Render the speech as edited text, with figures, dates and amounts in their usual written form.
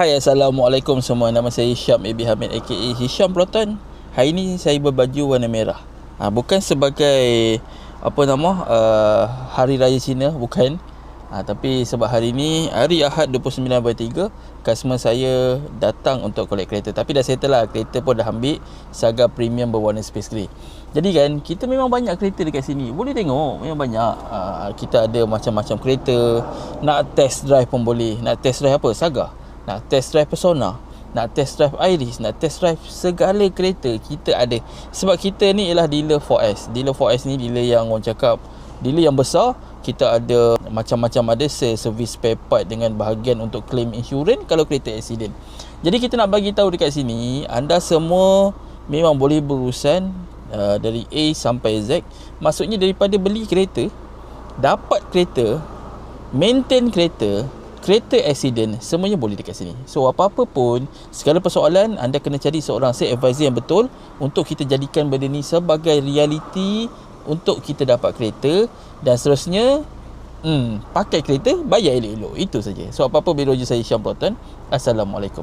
Hai, Assalamualaikum semua. Nama saya Hisham Abi Hamid aka Hisham Proton. Hari ni saya berbaju warna merah. Bukan sebagai Hari Raya Cina, bukan. Tapi sebab hari ni hari Ahad 29/3, customer saya datang untuk collect kereta. Tapi dah settle lah, kereta pun dah ambil, Saga Premium berwarna Space Grey. Jadi kan, kita memang banyak kereta dekat sini. Boleh tengok, memang banyak. Kita ada macam-macam kereta. Nak test drive pun boleh. Nak test drive apa? Saga. Nak test drive Persona, nak test drive Iris, nak test drive segala kereta kita ada. Sebab kita ni ialah dealer 4S. Dealer 4S ni dealer yang orang cakap dealer yang besar. Kita ada macam-macam, ada servis spare part dengan bahagian untuk claim insurans kalau kereta accident. Jadi kita nak bagi tahu dekat sini, anda semua memang boleh berurusan dari A sampai Z. Maksudnya daripada beli kereta, dapat kereta, maintain kereta, kereta accident, semuanya boleh dekat sini. So apa-apa pun, segala persoalan, anda kena cari seorang sales advisor yang betul untuk kita jadikan benda ni sebagai realiti untuk kita dapat kereta. Dan seterusnya, pakai kereta, bayar elok-elok. Itu saja. So apa-apa, biar saya Hisham Proton. Assalamualaikum.